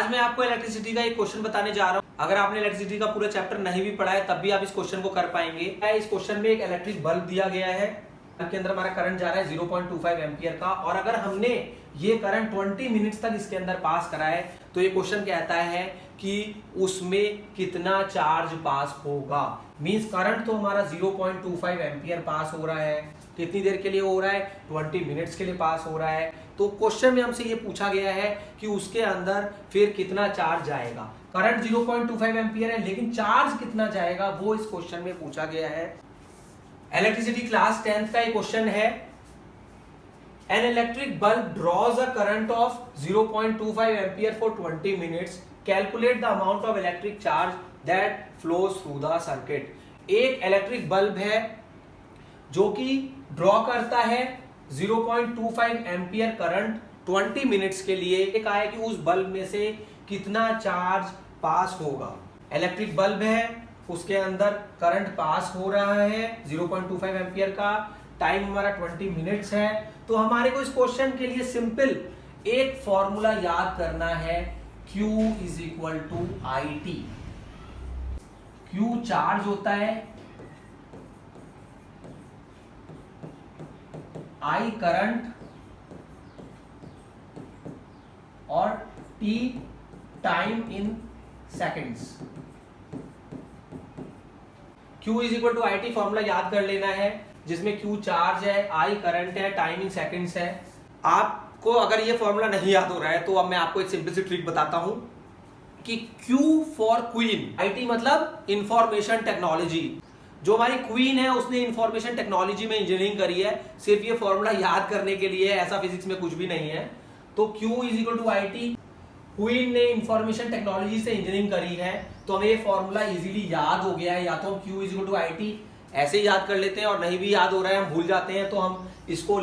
आज मैं आपको इलेक्ट्रिसिटी का एक क्वेश्चन बताने जा रहा हूं। अगर आपने इलेक्ट्रिसिटी का पूरा चैप्टर नहीं भी पढ़ा है तब भी आप इस क्वेश्चन को कर पाएंगे। इस क्वेश्चन में एक इलेक्ट्रिक बल्ब दिया गया है, के अंदर हमारा करंट जा रहा है 0.25 एम्पियर का, और अगर हमने ये करंट 20 मिनट्स तक इसके अंदर पास करा है तो ये क्वेश्चन कहता है कि उसमें कितना चार्ज पास होगा। मींस करंट तो हमारा 0.25 एम्पियर पास हो रहा है, कितनी देर के लिए हो रहा है, 20 मिनट्स के लिए पास हो रहा है। तो क्वेश्चन में हमसे ये पूछा गया है कि उसके अंदर फिर कितना चार्ज जाएगा। करंट 0.25 एम्पियर है लेकिन चार्ज कितना जाएगा वो इस क्वेश्चन में पूछा गया है। इलेक्ट्रिसिटी क्लास 10th का ये क्वेश्चन है। An electric bulb draws a current of 0.25 ampere for 20 minutes, calculate the amount of electric charge that flows through the circuit. एक इलेक्ट्रिक बल्ब है जो कि ड्रॉ करता है 0.25 एम्पियर करंट 20 मिनट्स के लिए। एक आया कि उस बल्ब में से कितना चार्ज पास होगा। इलेक्ट्रिक बल्ब है, उसके अंदर करंट पास हो रहा है 0.25 एम्पियर का, टाइम हमारा 20 मिनट्स है। तो हमारे को इस क्वेश्चन के लिए सिंपल एक फॉर्मूला याद करना है, Q is equal to IT। Q charge होता है, I करंट और T time in seconds. Q is equal to IT formula याद कर लेना है, जिसमें Q चार्ज है, I करंट है, टाइम इन सेकेंड्स है। आपको अगर ये फॉर्मूला नहीं याद हो रहा है तो अब मैं आपको एक सिंपल सी ट्रिक बताता हूं कि Q फॉर क्वीन, IT मतलब इंफॉर्मेशन टेक्नोलॉजी। जो हमारी क्वीन है उसने इंफॉर्मेशन टेक्नोलॉजी में इंजीनियरिंग करी है, सिर्फ ये फॉर्मूला याद करने के लिए, ऐसा फिजिक्स में कुछ भी नहीं है। तो Q is equal to IT, queen ने इंफॉर्मेशन टेक्नोलॉजी से इंजीनियरिंग करी है, तो हमें ये फॉर्मूला इजीली याद हो गया है। या तो हम Q is equal to IT ऐसे ही याद कर लेते हैं, और नहीं भी याद हो रहा है, हम भूल जाते हैं, तो हम इसको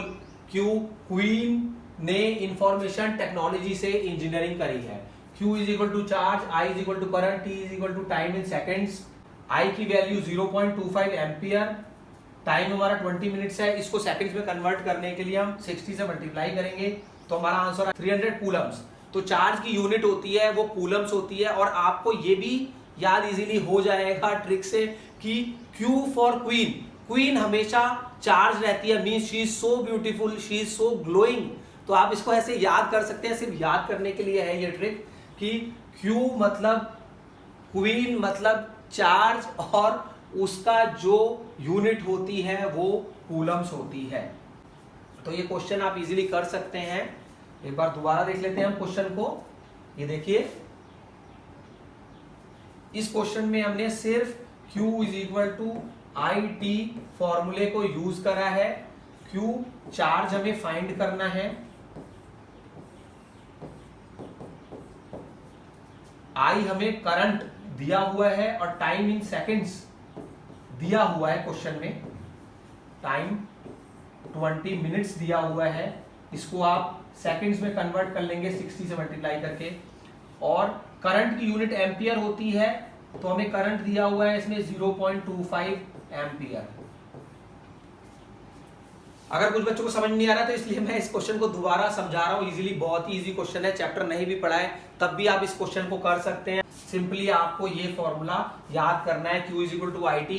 Q क्वीन ने इंफॉर्मेशन टेक्नोलॉजी से इंजीनियरिंग करी है। Q is equal to charge, I is equal to current, T is equal to time in seconds. I की वैल्यू 0.25 एम्पियर, टाइम हमारा 20 मिनट्स है। इसको सेकंड्स में कन्वर्ट करने के लिए हम 60 से मल्टीप्लाई करेंगे तो हमारा आंसर 300 कूलम्स। तो चार्ज की यूनिट होती है वो कूलम्स होती है। और आपको ये भी याद इजीली हो जाएगा ट्रिक से कि Q फॉर क्वीन, क्वीन हमेशा चार्ज रहती है, means she is so beautiful, she is so glowing. तो आप इसको ऐसे याद कर सकते हैं, सिर्फ याद करने के लिए है ये ट्रिक कि Q मतलब क्वीन मतलब चार्ज, और उसका जो यूनिट होती है वो कूलम्स होती है। तो ये क्वेश्चन आप इजीली कर सकते हैं। एक बार दोबारा देख लेते हैं हम क्वेश्चन को। ये देखिए, इस क्वेश्चन में हमने सिर्फ Q is equal to IT फॉर्मूले को यूज करा है। Q चार्ज हमें फाइंड करना है, I हमें करंट दिया हुआ है, और टाइम इन सेकेंड्स दिया हुआ है क्वेश्चन में, टाइम 20 मिनट्स दिया हुआ है। इसको आप सेकंड्स में कन्वर्ट कर लेंगे 60 से मल्टीप्लाई करके। और करंट की यूनिट एम्पियर होती है, तो हमें करंट दिया हुआ है इसमें 0.25 एम्पियर। अगर कुछ बच्चों को समझ नहीं आ रहा तो इसलिए मैं इस क्वेश्चन को दोबारा समझा रहा हूं इजीली। बहुत ही इजी क्वेश्चन है, चैप्टर नहीं भी पढ़ा है तब भी आप इस क्वेश्चन को कर सकते हैं। सिंपली आपको ये फॉर्मूला याद करना है, Q is equal to IT।